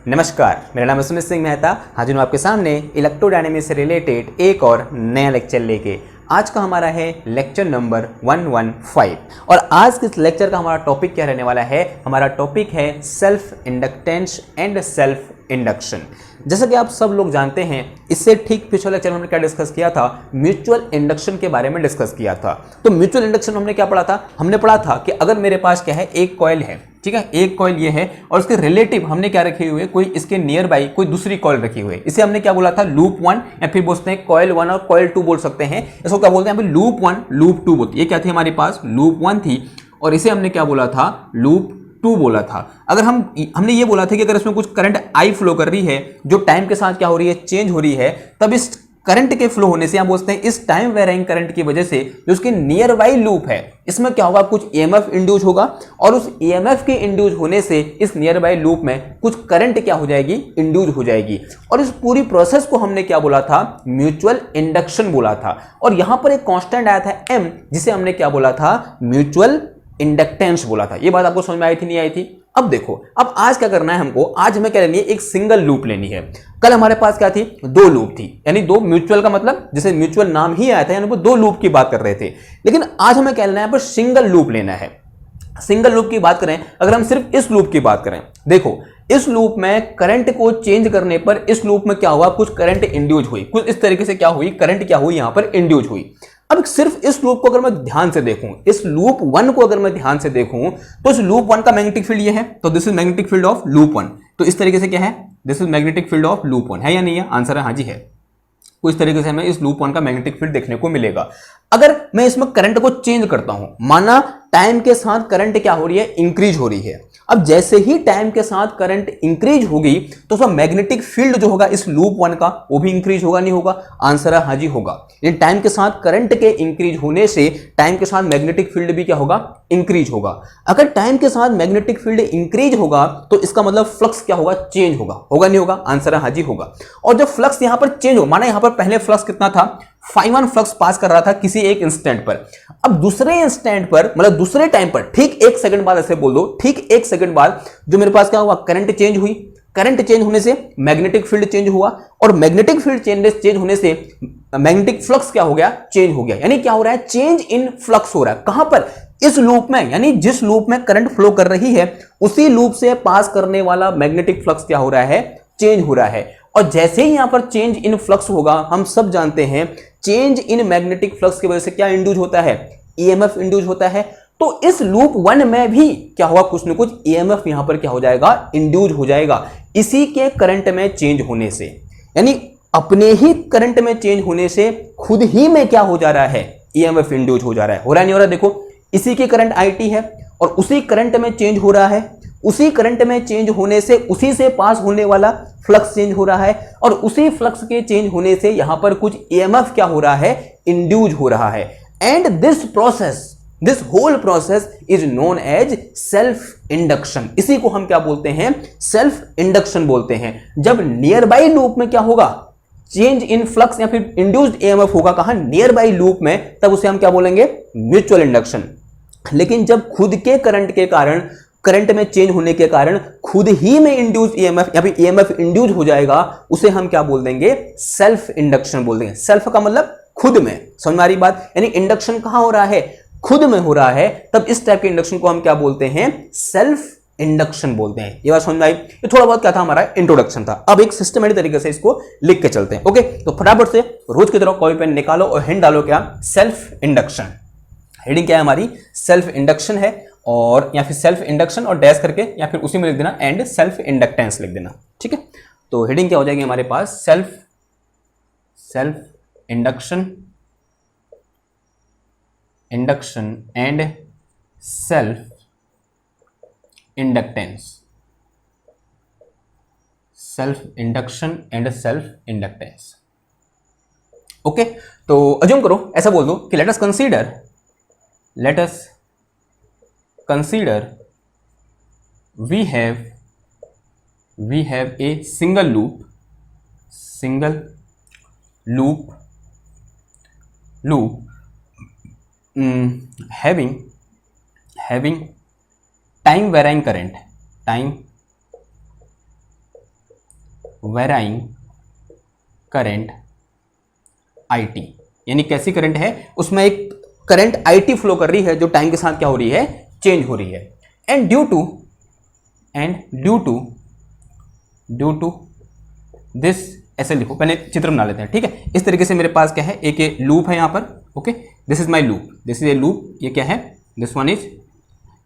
नमस्कार, मेरा नाम है सुमित सिंह मेहता। हाजिर हूँ आपके सामने इलेक्ट्रोडायनेमिक्स से रिलेटेड एक और नया लेक्चर लेके। आज का हमारा है लेक्चर नंबर 115 और आज के लेक्चर का हमारा टॉपिक क्या रहने वाला है। हमारा टॉपिक है self inductance and self induction. जैसा कि आप सब लोग जानते हैं, इससे ठीक पिछले लेक्चर में हमने क्या डिस्कस किया था, म्यूचुअल इंडक्शन के बारे में डिस्कस किया था। तो म्यूचुअल इंडक्शन हमने क्या पढ़ा था, हमने पढ़ा था कि अगर मेरे पास क्या है, एक कॉइल है, ठीक है, एक कॉइल ये है और उसके रिलेटिव हमने क्या रखे हुए, कोई इसके नियर बाई कोई दूसरी कॉइल रखी हुई है। इसे हमने क्या बोला था, लूप 1 या फिर बोलते हैं कॉइल 1 और कॉइल 2 बोल सकते हैं। इसको क्या बोलते हैं, लूप 1 लूप 2 बोलते हैं। ये क्या थी हमारे पास, लूप 1 थी और इसे हमने क्या बोला था, लूप 2 बोला था। अगर हमने ये बोला था कि अगर इसमें कुछ करंट आई फ्लो कर रही है जो टाइम के साथ क्या हो रही है, चेंज हो रही है, तब इस करंट के फ्लो होने से, हम बोलते हैं इस टाइम वेरिंग करंट की वजह से जो उसके नियर बाई लूप है, इसमें क्या होगा, कुछ ईएमएफ इंड्यूस होगा और उस ईएमएफ के इंड्यूस होने से इस नियर बाई लूप में कुछ करंट क्या हो जाएगी, इंड्यूस हो जाएगी। और इस पूरी प्रोसेस को हमने क्या बोला था, म्यूचुअल इंडक्शन बोला था। और यहां पर एक कांस्टेंट आया था एम, जिसे हमने क्या बोला था, म्यूचुअल इंडक्टेंस बोला था। ये बात आपको समझ में आई थी, नहीं आई थी? अब देखो, अब आज क्या करना है हमको, आज हमें क्या लेनी है, एक सिंगल लूप लेनी है। कल हमारे पास क्या थी, दो लूप थी, यानी दो म्यूचुअल का मतलब जैसे म्यूचुअल नाम ही आया था, यानी वो दो लूप की बात कर रहे थे। लेकिन आज हमें क्या लेना है, पर सिंगल लूप लेना है। सिंगल लूप की बात करें, अगर हम सिर्फ इस लूप की बात करें, देखो इस लूप में करंट को चेंज करने पर इस लूप में क्या हुआ, कुछ करंट इंड्यूस हुई, कुछ इस तरीके से क्या हुई, करंट क्या हुई, यहां पर इंड्यूस हुई। अब सिर्फ इस लूप को अगर मैं ध्यान से देखूं, इस लूप 1 को अगर मैं ध्यान से देखूं, तो इस लूप 1 का मैग्नेटिक फील्ड ये है, तो this is magnetic field of loop 1। तो इस तरीके से क्या है, this is magnetic field of loop 1, है या नहीं है? आंसर है हाँ जी है। कुछ तरीके से हमें इस लूप 1 का मैग्नेटिक फील्ड देखने को मिलेगा। अगर मैं इसमें करंट को चेंज करता हूं, माना टाइम के साथ करंट क्या हो रही है, इंक्रीज हो रही है। अब जैसे ही टाइम के साथ करंट इंक्रीज होगी तो उसका मैग्नेटिक फील्ड जो होगा इस लूप 1 का, वो भी इंक्रीज होगा, नहीं होगा? आंसर है हाँ जी होगा। यानी टाइम के साथ करंट के इंक्रीज होने से टाइम के साथ मैग्नेटिक फील्ड भी क्या होगा, इंक्रीज होगा। अगर टाइम के साथ मैग्नेटिक फील्ड इंक्रीज होगा तो इसका मतलब फ्लक्स क्या होगा, चेंज होगा, होगा नहीं होगा? आंसर है हाँ जी होगा। और जब फ्लक्स यहां पर चेंज हो, माना यहां पर पहले फ्लक्स कितना था, φ1 फ्लक्स पास कर रहा था किसी एक इंस्टेंट पर। अब दूसरे इंस्टेंट पर, मतलब दूसरे टाइम पर, ठीक एक सेकंड बाद, ऐसे बोल दो, ठीक एक सेकंड बाद जो मेरे पास क्या हुआ, करंट चेंज हुई। करंट चेंज होने से मैग्नेटिक फील्ड चेंज हुआ और मैग्नेटिक फील्ड चेंज होने से मैग्नेटिक फ्लक्स क्या हो गया, चेंज हो गया। यानी क्या हो रहा है, चेंज इन फ्लक्स हो रहा है। कहां पर, इस लूप में, यानी जिस लूप में करंट फ्लो कर रही है उसी लूप से पास करने वाला मैग्नेटिक फ्लक्स क्या हो रहा है, चेंज हो रहा है। और जैसे ही यहां पर चेंज इन फ्लक्स होगा, हम सब जानते हैं चेंज इन मैग्नेटिक फ्लक्स की वजह से क्या इंड्यूस होता है, ईएमएफ इंड्यूस होता है। तो इस लूप 1 में भी क्या होगा, कुछ न कुछ ईएमएफ यहां पर क्या हो जाएगा, इंड्यूस हो जाएगा, इसी के करंट में चेंज होने से। यानी अपने ही करंट में चेंज होने से खुद ही में क्या हो जा रहा है, ईएमएफ इंड्यूस हो जा रहा है। हो रहा नहीं हो रहा? देखो इसी के करंट आईटी है और उसी करंट में चेंज हो रहा है, उसी करंट में चेंज होने से उसी से पास होने वाला फ्लक्स चेंज हो रहा है और उसी फ्लक्स के चेंज होने से यहां पर कुछ ईएमएफ क्या हो रहा है, इंड्यूस हो रहा है। And this whole process is known as self induction. इसी को हम क्या बोलते हैं, सेल्फ इंडक्शन बोलते हैं। जब नियर बाई लूप में क्या होगा, चेंज इन फ्लक्स या फिर इंड्यूस्ड ईएमएफ होगा, कहां, नियर बाई लूप में, तब उसे हम क्या बोलेंगे, म्यूचुअल इंडक्शन। लेकिन जब खुद के करंट के कारण, करंट में चेंज होने के कारण खुद ही में इंड्यूस ईएमएफ या फिर ईएमएफ इंड्यूस हो जाएगा, उसे हम क्या बोल देंगे, सेल्फ इंडक्शन बोल देंगे। सेल्फ का मतलब खुद में, समझ में आ रही बात? यानी इंडक्शन कहां हो रहा है, खुद में हो रहा है, तब इस टाइप के इंडक्शन को हम क्या बोलते हैं, सेल्फ इंडक्शन बोलते हैं। ये बात समझ में आई? ये थोड़ा बहुत क्या था, हमारा इंट्रोडक्शन था। अब एक सिस्टमेटिक तरीके से इसको लिख के चलते हैं। ओके, तो फटाफट से रोज की तरह कॉपी पेन निकालो और हेड डालो क्या, सेल्फ इंडक्शन। हेडिंग क्या है हमारी, सेल्फ इंडक्शन है, और या फिर सेल्फ इंडक्शन और डैश करके या फिर उसी में लिख देना एंड सेल्फ इंडक्टेंस लिख देना, ठीक है। तो हेडिंग क्या हो जाएगी हमारे पास, self induction and self inductance, self induction and self inductance. Okay, तो अज्यूम करो, ऐसा बोल दो कि let us consider we have a single loop having time varying current varying current IT, यानी कैसी करंट है, उसमें एक करंट IT फ्लो कर रही है जो टाइम के साथ क्या हो रही है, चेंज हो रही है। एंड ड्यू टू दिस, ऐसे लिखो, पहले चित्र बना लेते हैं, ठीक है। इस तरीके से मेरे पास क्या है, एक ये लूप है यहाँ पर, okay, this is my loop, this is a loop, ये क्या है, दिस वन इज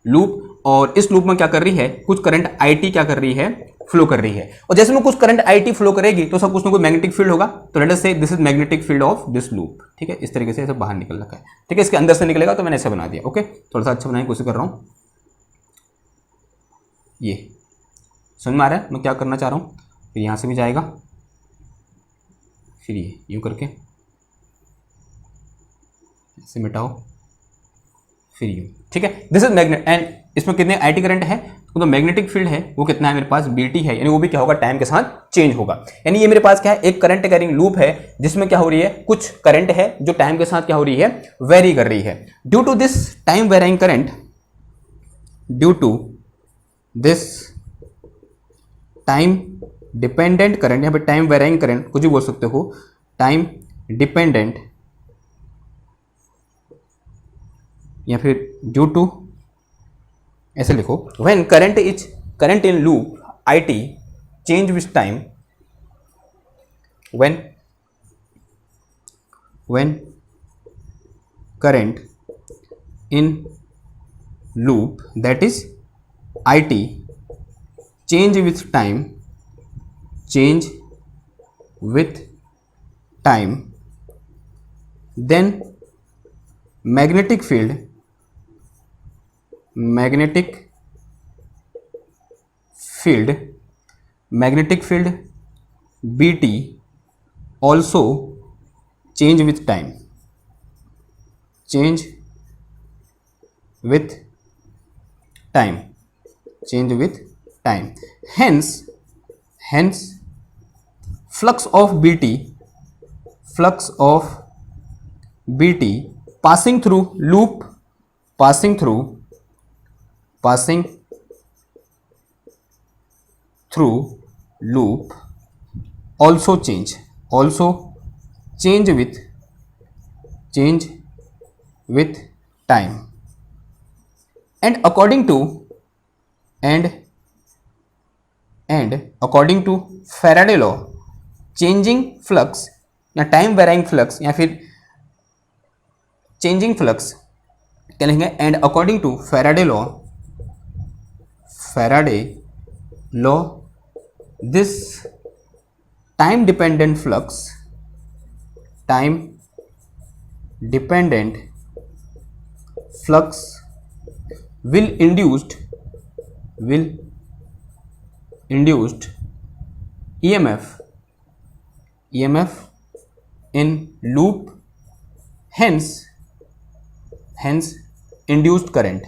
लूप। और इस लूप में क्या कर रही है, कुछ करंट IT क्या कर रही है, फ्लो कर रही है। और जैसे में कुछ करंट IT फ्लो करेगी तो सब कुछ में कोई मैग्नेटिक फील्ड होगा, तो late us say this is magnetic field of this loop, ठीक है। इस तरीके से ऐसे बाहर निकल रखा है, ठीक है, इसके अंदर से निकलेगा तो मैंने ऐसे बना दिया, ओके। थोड़ा सा अच्छा बनाने की कोशिश कर रहा हूँ, ये समझ में आ रहा है मैं क्या करना चाह रहा हूँ। फिर यहाँ से भी जाएगा, फिर ये यूँ करके ऐसे मिटाओ, फिर यूँ, ठीक है। दिस इज मैग्नेट, एंड इसमें कितने IT करंट है, तो मैग्नेटिक फील्ड है वो कितना है मेरे पास, BT है, यानी वो भी क्या होगा, टाइम के साथ चेंज होगा। यानी ये मेरे पास क्या है, एक करंट कैरिंग लूप है जिसमें क्या हो रही है, कुछ करंट है जो टाइम के साथ क्या हो रही है, वेरी कर रही है। Due to this time varying current, due to this time dependent current, यहाँ पे टाइम वेराइंग करंट कुछ भी बोल सकते हो, टाइम डिपेंडेंट, या फिर ड्यू टू, ऐसे लिखो, when current in loop IT change with time, when current in loop that is IT change with time, then magnetic field BT also change with time, hence flux of BT passing through loop also change with time, and according to Faraday law, changing flux या time varying flux या फिर changing flux क्या लिखेंगे, and according to Faraday law this time dependent flux will induced EMF in loop, hence induced current।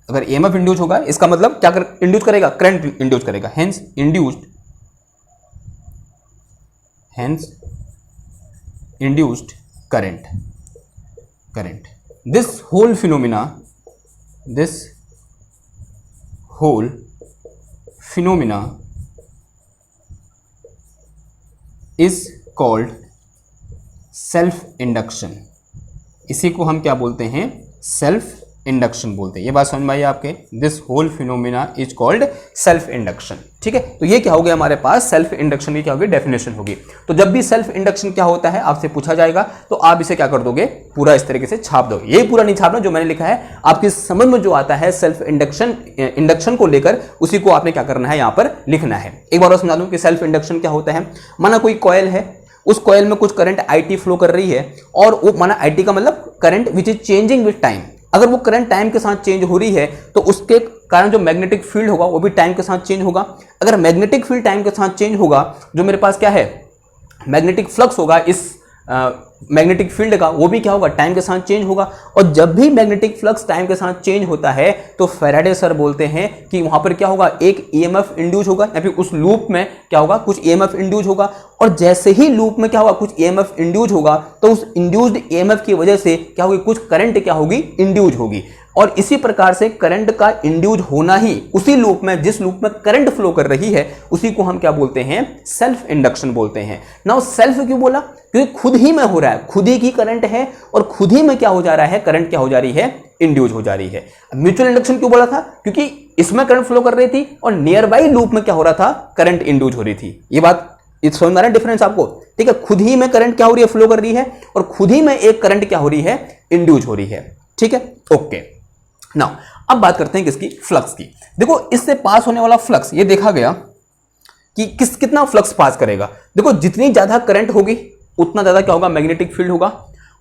अगर EMF induce होगा इसका मतलब क्या इंड्यूस करेगा, करंट इंड्यूस करेगा, hence induced current। this whole phenomena is called self induction. इसी को हम क्या बोलते हैं, सेल्फ इंडक्शन बोलते हैं। ये बात समझ में आई आपके, this whole phenomena is called self induction, ठीक है। तो ये क्या हो गया हमारे पास, सेल्फ इंडक्शन की क्या होगी, डेफिनेशन होगी। तो जब भी सेल्फ इंडक्शन क्या होता है आपसे पूछा जाएगा तो आप इसे क्या कर दोगे, पूरा इस तरीके से छाप दोगे। ये पूरा नहीं छापना, जो मैंने लिखा है आपकी समझ में जो आता है सेल्फ इंडक्शन को लेकर, उसी को आपने क्या करना है, यहाँ पर लिखना है। एक बार और समझा दूं कि सेल्फ इंडक्शन क्या होता है। माना कोई कॉइल है, उस कॉइल में कुछ करंट IT फ्लो कर रही है, और वो माना IT का मतलब current which is changing with time. अगर वो करंट टाइम के साथ चेंज हो रही है तो उसके कारण जो मैग्नेटिक फील्ड होगा वो भी टाइम के साथ चेंज होगा। अगर मैग्नेटिक फील्ड टाइम के साथ चेंज होगा, जो मेरे पास क्या है, मैग्नेटिक फ्लक्स होगा इस मैग्नेटिक फील्ड का, वो भी क्या होगा, टाइम के साथ चेंज होगा। और जब भी मैग्नेटिक फ्लक्स टाइम के साथ चेंज होता है तो फैराडे सर बोलते हैं कि वहां पर क्या होगा, एक EMF इंड्यूस होगा, या फिर उस लूप में क्या होगा, कुछ EMF इंड्यूस होगा। और जैसे ही लूप में क्या होगा, कुछ EMF इंड्यूस होगा, तो उस इंड्यूस्ड EMF की वजह से क्या होगी, कुछ करंट क्या होगी, इंड्यूस होगी। और इसी प्रकार से करंट का इंड्यूस होना ही उसी लूप में, जिस लूप में करंट फ्लो कर रही है, उसी को हम क्या बोलते हैं, सेल्फ इंडक्शन बोलते हैं। नाउ सेल्फ क्यों बोला, क्योंकि खुद ही में हो रहा है, खुद ही की करंट है और खुद ही में क्या हो जा रहा है, करंट क्या हो जा रही है, इंड्यूस हो जा रही है। म्यूचुअल इंडक्शन क्यों बोला था, क्योंकि इसमें करंट फ्लो कर रही थी और नियर बाई लूप में क्या हो रहा था, करंट इंड्यूस हो रही थी। ये बात समझ में आ रहा है डिफरेंस आपको, ठीक है। खुद ही में करंट क्या हो रही है, फ्लो कर रही है, और खुद ही में एक करंट क्या हो रही है, इंड्यूस हो रही है, ठीक है, ओके। नाउ अब बात करते हैं किसकी, फ्लक्स की। देखो इससे पास होने वाला फ्लक्स, ये देखा गया कि कितना फ्लक्स पास करेगा। देखो जितनी ज्यादा करंट होगी उतना ज्यादा क्या होगा, मैग्नेटिक फील्ड होगा,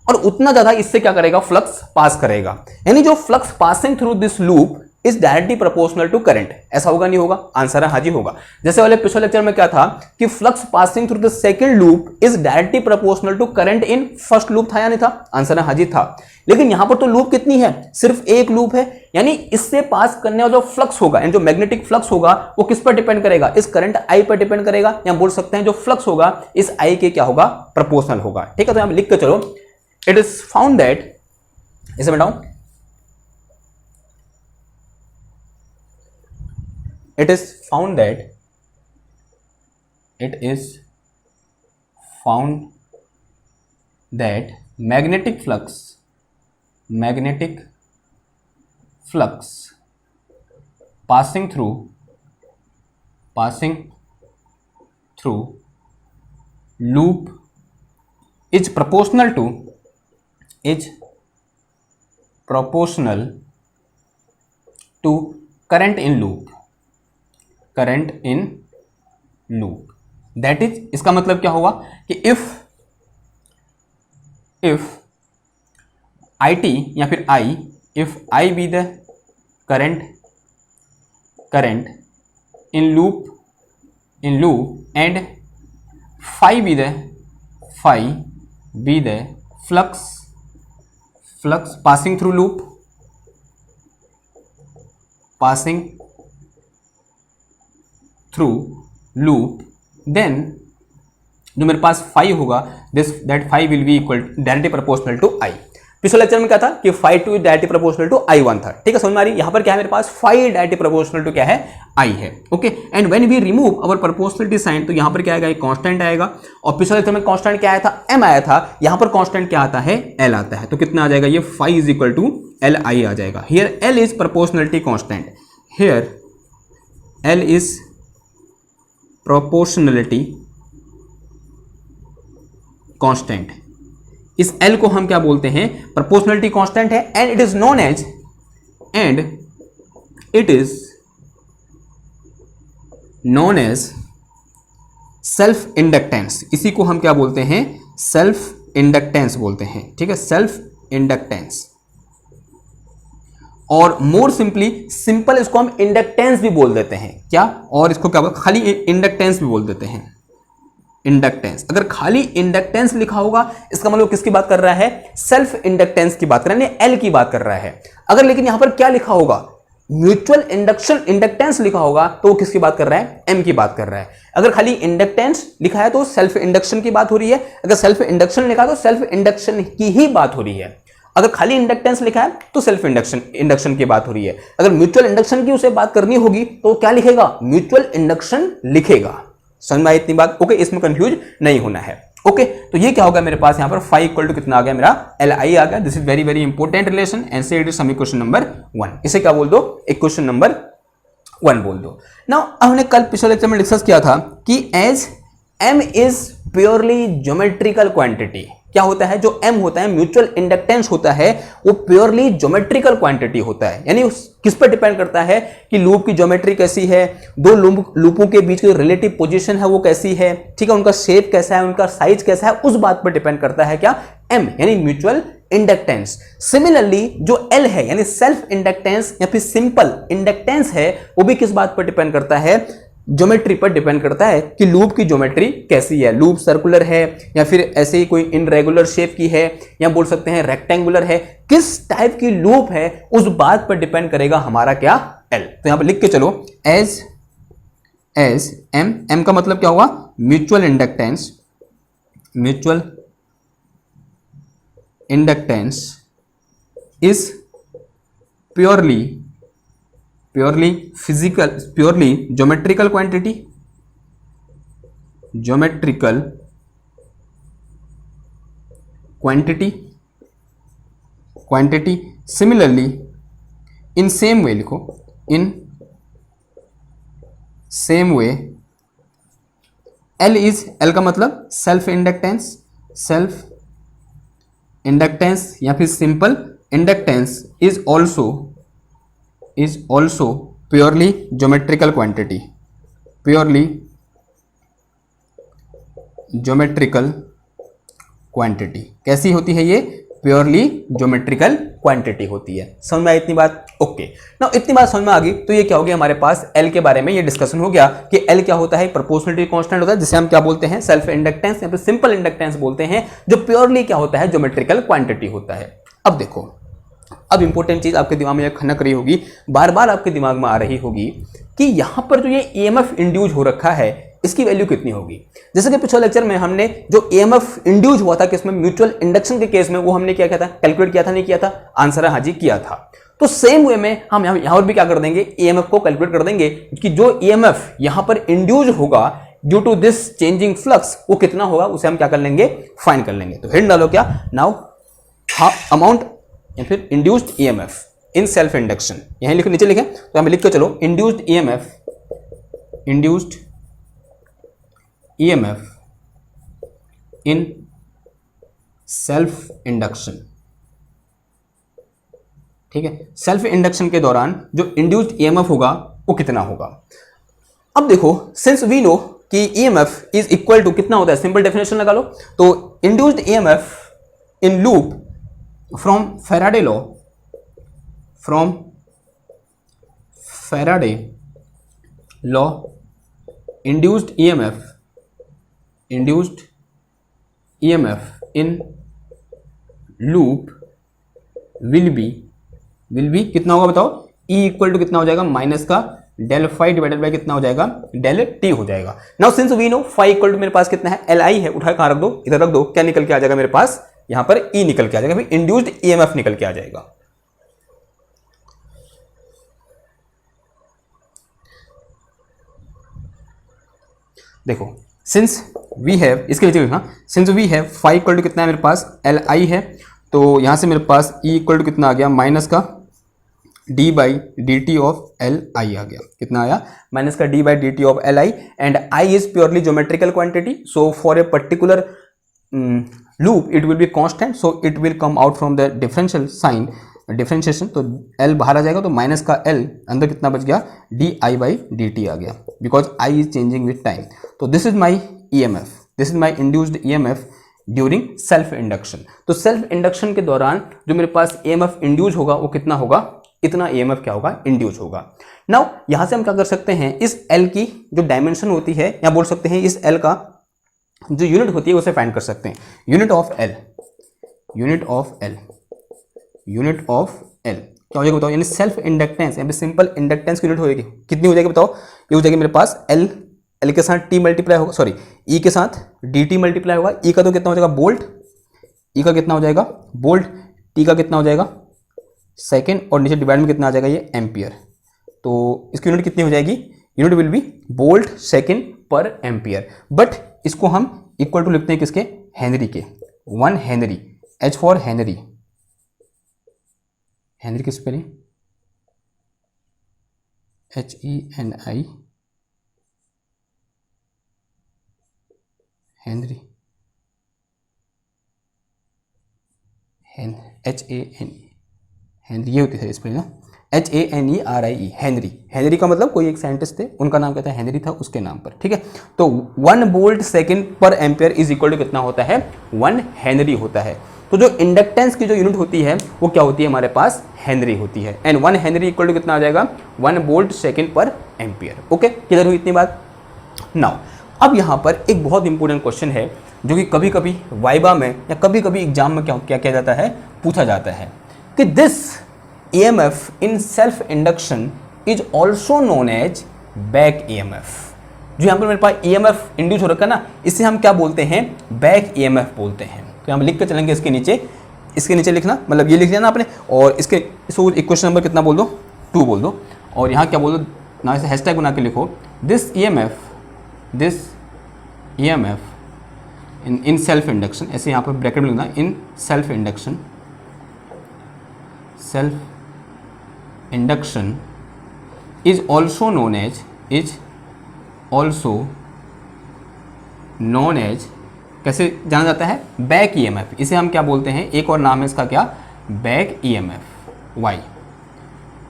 और उतना ज्यादा इससे क्या करेगा, फ्लक्स पास करेगा। यानी जो flux passing through this loop is directly proportional to current. ऐसा होगा नहीं होगा, आंसर है हाजी होगा। जैसे वाले पिछले लेक्चर में क्या था कि flux passing through the second loop is directly proportional to current in first loop, था या नहीं था, आंसर है हाजी था। लेकिन यहां पर तो लूप कितनी है, सिर्फ एक लूप है, यानी इससे पास करने वाला जो फ्लक्स होगा, जो मैग्नेटिक फ्लक्स होगा, वो किस पर डिपेंड करेगा, इस करंट आई पर डिपेंड करेगा, या बोल सकते हैं जो फ्लक्स होगा इस आई के क्या होगा, प्रोपोर्शनल होगा, ठीक है। तो यहां लिख के चलो, इट इज फाउंड दैट, इसे बताऊं, it is found that magnetic flux passing through loop is proportional to current in loop, that is, इसका मतलब क्या होगा कि इफ IT या फिर if I be the current in loop and phi be the flux passing through loop, then जो मेरे पास फाई होगा, that phi will be equal directly proportional to I. पिछले लेक्चर में क्या था कि phi two directly proportional to I one था, ठीक है, समझ में आ रही। यहां पर क्या है, मेरे पास फाई डायरेक्टली प्रोपोर्शनल टू क्या है, आई है, okay. And when we remove our proportionality sign, तो यहां पर क्या आएगा, एक कांस्टेंट आएगा, और पिछले लेक्चर में कांस्टेंट क्या आया था, एम आया था, यहां पर कांस्टेंट क्या आता है, एल आता है। तो कितना आ जाएगा, ये phi is equal to L I आ जाएगा। Here L is proportionality constant, here L is proportionality constant. इस L को हम क्या बोलते हैं, प्रोपोर्शनलिटी कांस्टेंट है, and it is known as self inductance. इसी को हम क्या बोलते हैं, सेल्फ इंडक्टेंस बोलते हैं, ठीक है, सेल्फ इंडक्टेंस। और मोर सिंपल इसको हम इंडक्टेंस भी बोल देते हैं, क्या, और इसको क्या बोलते, खाली इंडक्टेंस भी बोल देते हैं, इंडक्टेंस। अगर खाली इंडक्टेंस लिखा होगा इसका मतलब किसकी बात कर रहा है, सेल्फ इंडक्टेंस की बात कर रहा है, एल की बात कर रहा है। अगर लेकिन यहां पर क्या लिखा होगा, म्यूचुअल इंडक्टेंस लिखा होगा, तो किसकी बात कर रहा है, एम की बात कर रहा है। अगर खाली इंडक्टेंस लिखा है तो सेल्फ इंडक्शन की बात हो रही है, अगर सेल्फ इंडक्शन लिखा है तो सेल्फ इंडक्शन की ही बात हो रही है। अगर खाली इंडक्टेंस लिखा है तो सेल्फ इंडक्शन की बात हो रही है। अगर म्यूचुअल इंडक्शन की उसे बात करनी होगी तो क्या लिखेगा, म्यूचुअल इंडक्शन लिखेगा। समझ में आई इतनी बात, ओके, इसमें कंफ्यूज नहीं होना है, ओके। तो ये क्या होगा, मेरे पास यहाँ पर फाई इक्वल टू कितना आ गया, मेरा एल आई आ गया। This is very very important relation, and say it is some equation number 1। इसे क्या बोल दो, इक्वेशन नंबर 1 बोल दो। नाउ हमने कल पिछले लेक्चर में डिस्कस किया था कि as M is purely geometrical quantity, क्या होता है, जो m होता है, म्यूचुअल इंडक्टेंस होता है, वो प्योरली ज्योमेट्रिकल क्वांटिटी होता है। यानी किस पर डिपेंड करता है कि लूप की ज्योमेट्री कैसी है, दो लूपों के बीच की रिलेटिव पोजीशन है वो कैसी है, ठीक है, उनका शेप कैसा है, उनका साइज कैसा है, उस बात पर डिपेंड करता है क्या, m, यानी म्यूचुअल इंडक्टेंस। सिमिलरली जो L है यानी सेल्फ इंडक्टेंस या फिर सिंपल इंडक्टेंस है, वो भी किस बात पर डिपेंड करता है, ज्योमेट्री पर डिपेंड करता है कि लूप की ज्योमेट्री कैसी है, लूप सर्कुलर है या फिर ऐसे ही कोई इनरेगुलर शेप की है, या बोल सकते हैं रेक्टेंगुलर है, किस टाइप की लूप है उस बात पर डिपेंड करेगा हमारा क्या, L। तो यहां पर लिख के चलो, एज M का मतलब क्या हुआ, mutual inductance is purely physical, purely geometrical quantity, geometrical quantity similarly in same way, लिखो इन सेम वे एल का मतलब सेल्फ इंडक्टेंस या फिर simple inductance is also purely geometrical quantity, purely geometrical quantity. कैसी होती है ये? प्योरली ज्योमेट्रिकल क्वांटिटी होती है। समझ में आई इतनी बात? ओके ना, इतनी बात समझ में आ गई तो ये क्या हो गया, हमारे पास एल के बारे में ये डिस्कशन हो गया कि एल क्या होता है, प्रोपोर्शनलिटी कांस्टेंट होता है, जिसे हम क्या बोलते हैं, सेल्फ इंडक्टेंस या फिर सिंपल इंडक्टेंस बोलते हैं, जो प्योरली क्या होता है, ज्योमेट्रिकल क्वांटिटी होता है। अब देखो, अब इंपॉर्टेंट चीज आपके दिमाग में खनक रही होगी, बार बार आपके दिमाग में आ रही होगी कि यहां पर जो ये ईएमएफ इंड्यूस हो रखा है इसकी वैल्यू कितनी होगी। जैसे कि पिछले लेक्चर में हमने जो ईएमएफ इंड्यूस हुआ था किसमें, म्यूचुअल इंडक्शन के केस में, वो हमने क्या किया था, कैलकुलेट किया था, नहीं किया था? आंसर है हाँ जी, किया था। तो सेम वे में हम यहां पर भी क्या कर देंगे, ईएमएफ को कैलकुलेट कर देंगे कि जो ईएमएफ यहां पर इंड्यूस होगा due to this changing flux वो कितना होगा, उसे हम क्या कर लेंगे, फाइंड कर लेंगे। तो हिंट डालो क्या, नाउ अमाउंट या फिर induced EMF in self induction, यहां लिखो, नीचे लिखें तो हमें लिख के चलो, induced EMF in self induction. ठीक है, सेल्फ इंडक्शन के दौरान जो इंड्यूस्ड ईएमएफ होगा वो कितना होगा। अब देखो, सिंस वी नो कि ईएमएफ इज इक्वल टू कितना होता है, सिंपल डेफिनेशन लगा लो, तो induced EMF in loop from Faraday law induced EMF in loop will be कितना होगा बताओ, E इक्वल टू कितना हो जाएगा, माइनस का डेल फाई डिवाइडेड बाय कितना हो जाएगा, डेल टी हो जाएगा। Now since we know phi equal to मेरे पास कितना है, एल आई है, उठा कहां रख दो, इधर रख दो, क्या निकल के आ जाएगा मेरे पास, यहां पर E निकल के आ जाएगा, फिर इंड्यूस्ड ईएमएफ निकल के आ जाएगा। देखो, सिंस वी हैव, इसके नीचे लिखना, since we have phi equal to कितना है मेरे पास, एल आई है, तो यहां से मेरे पास E इक्वल टू कितना आ गया, माइनस का D by D T of L I आ गया, कितना आया, माइनस का D by D T of L I, and I is purely geometrical quantity, so for a particular loop it will be constant, so it will come out from the differential sign, differentiation, तो L बाहर आ जाएगा, तो minus का L अंदर कितना बच गया, d i by D t आ गया, because I is changing with time. तो this is my EMF, this is my induced EMF during self induction. तो सेल्फ इंडक्शन के दौरान जो मेरे पास EMF इंड्यूस होगा वो कितना होगा, इतना EMF क्या होगा, इंड्यूस होगा। नाउ यहां से हम क्या कर सकते हैं, इस L की जो डायमेंशन होती है, या बोल सकते हैं इस L का जो यूनिट होती है उसे फाइंड कर सकते हैं, यूनिट ऑफ एल क्या हो जाएगा बताओ, यानी सेल्फ इंडक्टेंस या फिर सिंपल इंडक्टेंस की यूनिट होगी, कितनी हो जाएगी बताओ, ये हो जाएगी मेरे पास एल के साथ टी मल्टीप्लाई होगा, सॉरी ई के साथ डी टी मल्टीप्लाई होगा, ई का तो कितना हो जाएगा बोल्ट, ई का कितना हो जाएगा बोल्ट, टी का कितना हो जाएगा सेकेंड, और नीचे डिवाइड में कितना आ जाएगा ये एम्पियर। तो इसकी यूनिट कितनी हो जाएगी, unit will be bolt second पर एम्पियर, बट इसको हम इक्वल टू लिखते हैं किसके, हेनरी के, 1 Henry, H for Henry, Henry किस पे, HENI, हेनरी, HANE, हेनरी ये होती है इस पर ना, HANERIE, हेनरी, हेनरी का मतलब कोई एक साइंटिस्ट थे, उनका नाम कहता है हेनरी था, उसके नाम पर। ठीक है, तो 1 वोल्ट सेकेंड पर एम्पियर इज इक्वल टू कितना होता है, 1 हेनरी होता है। तो जो इंडक्टेंस की जो यूनिट होती है वो क्या होती है हमारे पास, हेनरी होती है, एंड 1 हेनरी इक्वल टू कितना आ जाएगा, 1 वोल्ट सेकेंड पर एम्पियर। ओके, क्लियर हुई इतनी बात। नाउ अब यहाँ पर एक बहुत इंपॉर्टेंट क्वेश्चन है जो कि कभी कभी वाइबा में या कभी कभी एग्जाम में क्या किया जाता है, पूछा जाता है कि this EMF in self induction is also known as back EMF। जो यहाँ पर मेरे पास EMF इंड्यूस हो रखा है ना, इसे हम क्या बोलते हैं, बैक EMF बोलते हैं। तो हम लिख कर चलेंगे इसके नीचे, इसके नीचे लिखना, मतलब ये लिख दिया ना आपने, और इसके इसको इक्वेशन नंबर कितना बोल दो, 2 बोल दो, और यहाँ क्या बोल दो ना, इसे हैशटैग बना के लिखो, this EMF in self induction, ऐसे यहाँ पर ब्रैकेट में लिखना, in self induction is also known as कैसे जाना जाता है, बैक EMF। इसे हम क्या बोलते हैं, एक और नाम है इसका क्या, बैक EMF वाई।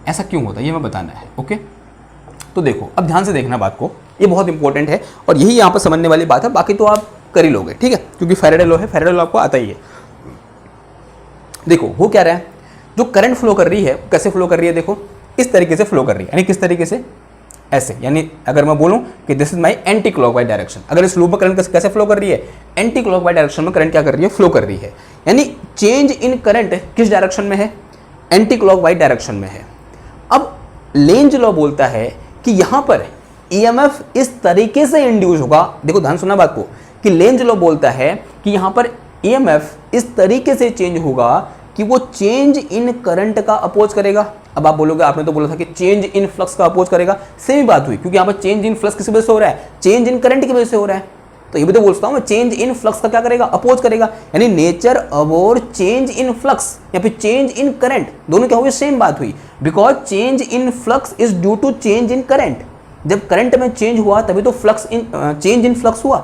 ऐसा क्यों होता है ये मैं बताना है। ओके, तो देखो अब ध्यान से देखना बात को, ये बहुत इंपॉर्टेंट है और यही यहाँ पर समझने वाली बात है, बाकी तो आप कर ही लोगे, ठीक है, क्योंकि फैराडे लॉ है, फैराडे लॉ आपको आता ही है। देखो हो क्या रहा है, जो करंट फ्लो कर रही है कैसे फ्लो कर रही है, देखो इस तरीके से फ्लो कर रही है, यानी किस तरीके से, ऐसे, यानी अगर मैं बोलूं कि this is my anti clockwise direction, अगर इस लूप में करंट कैसे फ्लो कर रही है, एंटी क्लॉकवाइज डायरेक्शन में करंट क्या कर रही है, फ्लो कर रही है, यानी चेंज इन करंट किस डायरेक्शन में है, एंटी क्लॉकवाइज डायरेक्शन में है। अब लेंज लॉ बोलता है कि यहां पर EMF इस तरीके से इंड्यूस होगा, देखो ध्यान सुना बात को, कि लेंज लॉ बोलता है कि यहां पर EMF इस तरीके से चेंज होगा कि वो चेंज इन करंट का अपोज करेगा। अब आप बोलोगे आपने तो बोला था कि चेंज इन फ्लक्स का अपोज करेगा, सेम बात हुई, क्योंकि यहां पर चेंज इन फ्लक्स किस वजह से हो रहा है, चेंज इन करंट की वजह से हो रहा है, तो ये भी तो बोलता हूं मैं, चेंज इन फ्लक्स का क्या करेगा, अपोज करेगा, यानी nature abhor change in flux या फिर चेंज इन करंट, दोनों क्या हुई, सेम बात हुई, because change in flux is due to change in current. जब करंट में चेंज हुआ तभी तो चेंज इन फ्लक्स हुआ।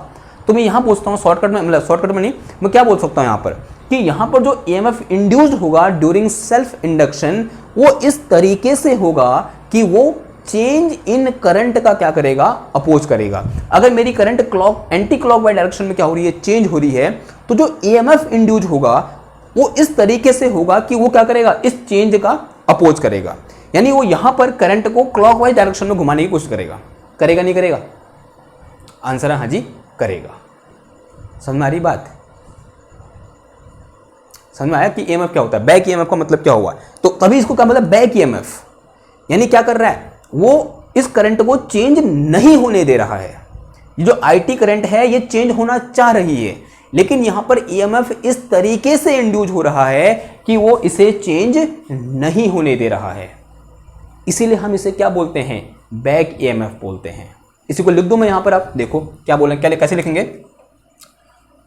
तो मैं यहां पूछता हूं शॉर्टकट में, मतलब शॉर्टकट में नहीं, मैं क्या बोल सकता हूं यहां पर कि यहां पर जो EMF इंड्यूस्ड होगा ड्यूरिंग सेल्फ इंडक्शन, वो इस तरीके से होगा कि वो चेंज इन करंट का क्या करेगा, अपोज करेगा। अगर मेरी करंट एंटी क्लॉकवाइज डायरेक्शन में क्या हो रही है, चेंज हो रही है, तो जो EMF इंड्यूस होगा वो इस तरीके से होगा कि वो क्या करेगा, इस चेंज का अपोज करेगा, यानी वो यहां पर करंट को क्लॉकवाइज डायरेक्शन में घुमाने की कोशिश करेगा। करेगा नहीं करेगा, आंसर है हाँ जी करेगा। समझ में आ रही बात, समझ में आया कि EMF क्या होता है, बैक EMF का मतलब क्या हुआ, तो तभी इसको क्या मतलब बैक EMF, यानी क्या कर रहा है, वो इस करंट को चेंज नहीं होने दे रहा है। ये जो IT करंट है ये चेंज होना चाह रही है, लेकिन यहां पर EMF इस तरीके से इंड्यूस हो रहा है कि वो इसे चेंज नहीं होने दे रहा है, इसीलिए हम इसे क्या बोलते हैं, बैक EMF बोलते हैं। इसी को लिख दूं मैं यहां पर, आप देखो क्या बोलें, क्या कैसे लिखेंगे,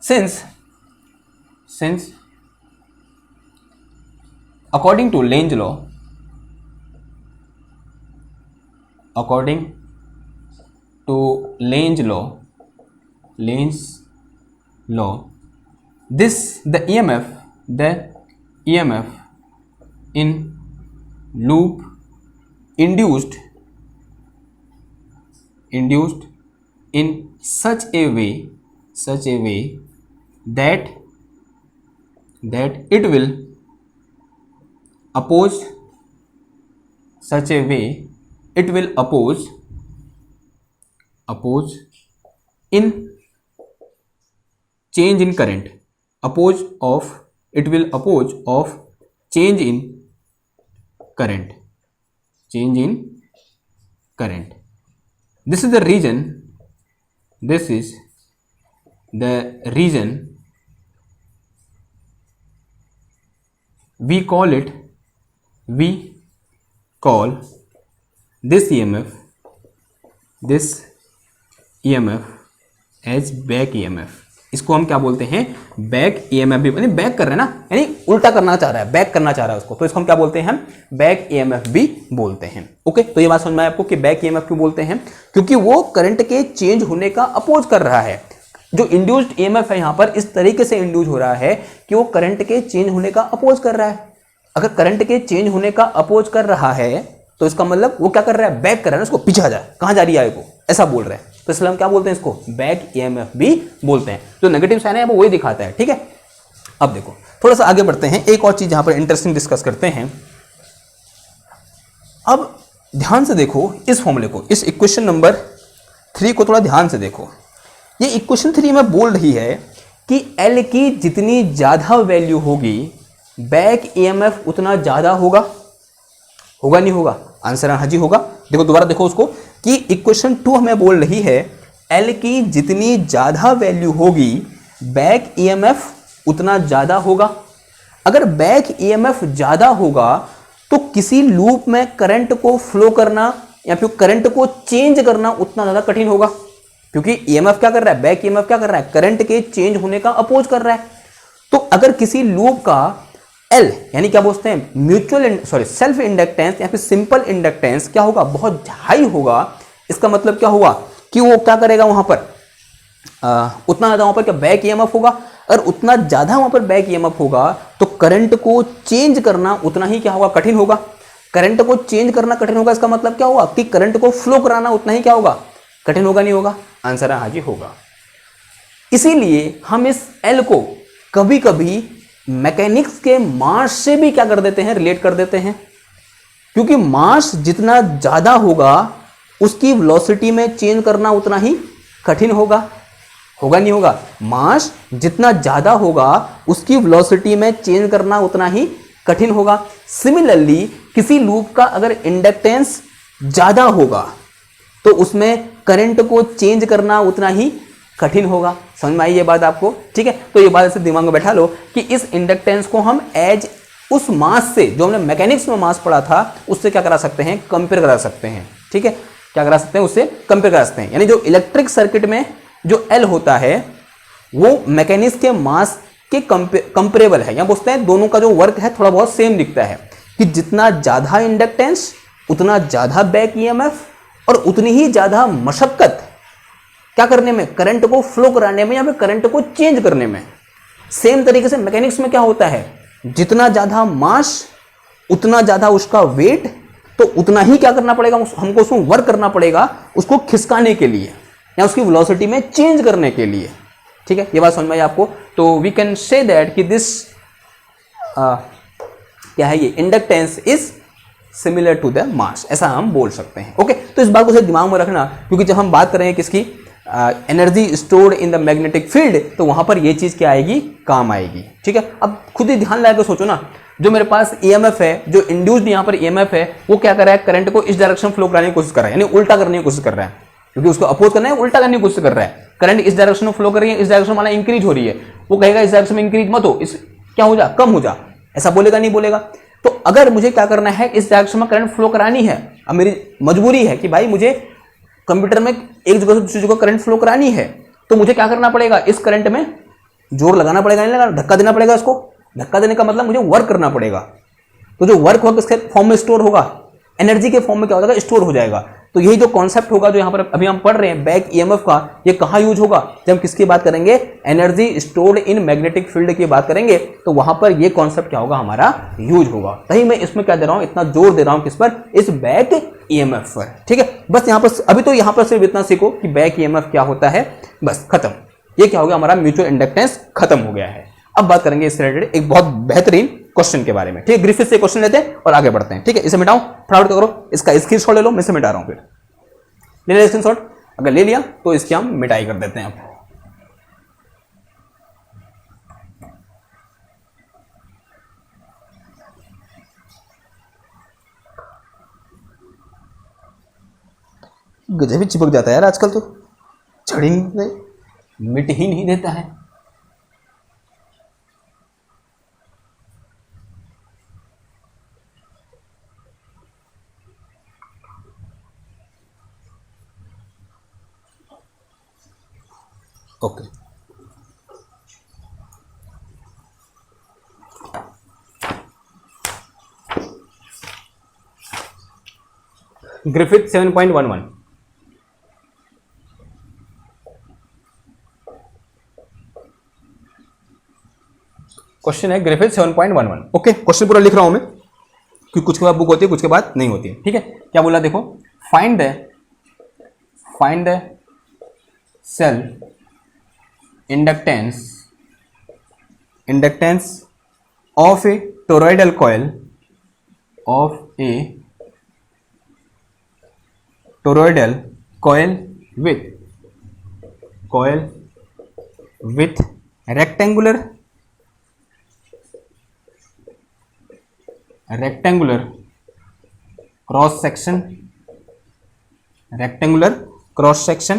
since according to Lenz law, the EMF in loop induced in such a way that it will oppose in change in current, it will oppose of change in current. This is the reason we call this EMF as back EMF। इसको हम क्या बोलते हैं, back EMF भी, यानी back कर रहे हैं ना, यानी उल्टा करना चाह रहा है, बैक करना चाह रहा है उसको, तो इसको हम क्या बोलते हैं, हम बैक EMF भी बोलते हैं। ओके, तो ये बात समझ में आया आपको कि बैक EMF क्यों बोलते हैं, क्योंकि वो करंट के चेंज होने का अपोज कर रहा है। जो इंड्यूस्ड EMF है यहां पर इस तरीके से इंड्यूस हो रहा है कि वो करंट के चेंज होने का अपोज कर रहा है। अगर करंट के चेंज होने का अपोज कर रहा है तो इसका मतलब वो क्या कर रहा है, बैक कर रहा है, उसको पीछे आ जाए, कहां जा रही है, को ऐसा बोल रहे हैं, तो इसलिए हम क्या बोलते हैं, इसको बैक EMF भी बोलते हैं। जो नेगेटिव साइन है वो वही दिखाता है, ठीक है। अब देखो थोड़ा सा आगे बढ़ते हैं, एक और चीज यहां पर इंटरेस्टिंग डिस्कस करते हैं। अब ध्यान से देखो इस फॉर्मूले को, इस इक्वेशन नंबर 3 को थोड़ा ध्यान से देखो। ये इक्वेशन 3 में बोल रही है कि L की जितनी ज्यादा वैल्यू होगी बैक EMF उतना ज्यादा होगा नहीं होगा, आंसर हाँ जी होगा। देखो दोबारा देखो उसको कि इक्वेशन 2 हमें बोल रही है L की जितनी ज्यादा वैल्यू होगी बैक EMF उतना ज्यादा होगा। अगर बैक ईएमएफ ज्यादा होगा तो किसी लूप में करंट को फ्लो करना या फिर करंट को चेंज करना उतना ज्यादा कठिन होगा, क्योंकि ईएमएफ क्या कर रहा है, बैक ईएमएफ क्या कर रहा है, करंट के चेंज होने का अपोज कर रहा है। तो अगर किसी लूप का एल यानी क्या बोलते हैं म्यूचुअल सेल्फ इंडक्टेंस या फिर सिंपल इंडक्टेंस क्या होगा, बहुत हाई होगा, इसका मतलब क्या हुआ कि वो क्या करेगा वहां पर उतना ज्यादा वहां पर क्या बैक ईएमएफ होगा। अगर उतना ज्यादा वहां पर बैक ईएमएफ होगा तो करंट को चेंज करना उतना ही क्या होगा, कठिन होगा। करंट को चेंज करना कठिन होगा, इसका मतलब क्या हुआ कि करंट को फ्लो कराना उतना ही क्या होगा, कठिन होगा, नहीं होगा। आंसर है हाँ जी, होगा। इसीलिए हम इस एल को कभी कभी मैकेनिक्स के मास से भी क्या कर देते हैं, रिलेट कर देते हैं, क्योंकि मास जितना ज्यादा होगा उसकी वेलोसिटी में चेंज करना उतना ही कठिन होगा, होगा नहीं होगा। मास जितना ज्यादा होगा उसकी वेलोसिटी में चेंज करना उतना ही कठिन होगा। सिमिलरली किसी लूप का अगर इंडक्टेंस ज्यादा होगा तो उसमें करंट को चेंज करना उतना ही कठिन होगा। समझ में आई ये बात आपको, ठीक है। तो ये बात ऐसे दिमाग में बैठा लो कि इस इंडक्टेंस को हम एज उस मास से जो हमने मैकेनिक्स में मास पढ़ा था उससे क्या करा सकते हैं, कंपेयर करा सकते हैं, ठीक है। क्या करा सकते हैं, उससे कंपेयर करा सकते हैं। यानी जो इलेक्ट्रिक सर्किट में जो एल होता है वो मैकेनिक्स के मास के कंपेरेबल है, या बोलते हैं दोनों का जो वर्क है थोड़ा बहुत सेम दिखता है, कि जितना ज्यादा इंडक्टेंस उतना ज्यादा बैक ईएमएफ और उतनी ही ज्यादा मशक्कत क्या करने में, करंट को फ्लो कराने में या फिर करंट को चेंज करने में। सेम तरीके से मैकेनिक्स में क्या होता है, जितना ज्यादा मास उतना ज्यादा उसका वेट, तो उतना ही क्या करना पड़ेगा हमको, उसमें वर्क करना पड़ेगा उसको खिसकाने के लिए या उसकी वेलोसिटी में चेंज करने के लिए, ठीक है। ये बात समझ में आई आपको। तो वी कैन से दैट कि दिस क्या है, ये inductance is similar to the mass, ऐसा हम बोल सकते हैं। ओके, तो इस बात को दिमाग में रखना, क्योंकि जब हम बात करेंगे किसकी, energy stored in the magnetic field, तो वहां पर ये चीज क्या आएगी, काम आएगी, ठीक है। अब खुद ही ध्यान लगा के सोचो ना, जो मेरे पास ईएमएफ है, जो इंड्यूस्ड यहां पर ईएमएफ है, वो क्या कर रहा है, करंट को इस डायरेक्शन फ्लो कराने की कोशिश कर रहा है, यानी उल्टा करने की कोशिश कर रहा है, क्योंकि उसको अपोज करना है, उल्टा करने की कोशिश कर रहा है। करंट इस डायरेक्शन में फ्लो कर रही है, इस डायरेक्शन वाला इंक्रीज हो रही है, वो कहेगा इस डायरेक्शन में इंक्रीज मत हो, इस क्या हो जा, कम हो जा, ऐसा बोलेगा नहीं बोलेगा। तो अगर मुझे क्या करना है, इस डायरेक्शन में करंट फ्लो करानी है, अब मेरी मजबूरी है कि भाई मुझे कंप्यूटर में एक जगह से दूसरी जगह करंट फ्लो करानी है, तो मुझे क्या करना पड़ेगा, इस करंट में जोर लगाना पड़ेगा, नहीं लगाना, धक्का देना पड़ेगा। इसको धक्का देने का मतलब मुझे वर्क करना पड़ेगा। तो जो वर्क होगा किसके फॉर्म में स्टोर होगा, एनर्जी के फॉर्म में क्या हो जाएगा, स्टोर हो जाएगा। तो यही जो कॉन्सेप्ट होगा जो यहाँ पर अभी हम पढ़ रहे हैं बैक ईएमएफ का, ये कहाँ यूज होगा, जब हम किसकी बात करेंगे, energy stored in magnetic field की बात करेंगे, तो वहां पर ये कॉन्सेप्ट क्या होगा, हमारा यूज होगा। तभी मैं इसमें क्या दे रहा हूं, इतना जोर दे रहा हूं किस पर, इस बैक ईएमएफ पर, ठीक है। बस यहाँ पर अभी तो यहाँ पर सिर्फ इतना सीखो कि बैक ईएमएफ क्या होता है, बस खत्म। ये क्या हो गया, हमारा म्यूचुअल इंडक्टेंस खत्म हो गया है। अब बात करेंगे इससे रिलेटेड एक बहुत बेहतरीन क्वेश्चन के बारे में, ठीक है। ग्रिफिथ से क्वेश्चन लेते हैं और आगे बढ़ते हैं, ठीक है। इसे मिटाओ, फटाफट करो, इसका स्क्रीनशॉट ले लो, मैं इसे मिटा रहा हूं, फिर ले लिया स्क्रीनशॉट, अगर ले लिया तो इसकी हम मिटाई कर देते हैं। अब गजब ही चिपक जाता है यार आजकल, तो छड़ ही नहीं, मिट ही नहीं देता है। ओके, ग्रिफिथ 7.11 क्वेश्चन है, ग्रिफिथ 7.11। ओके, क्वेश्चन पूरा लिख रहा हूं मैं, क्योंकि कुछ के बाद बुक होती है, कुछ के बाद नहीं होती है, ठीक है। क्या बोला देखो, find the self inductance of a toroidal coil with rectangular cross section,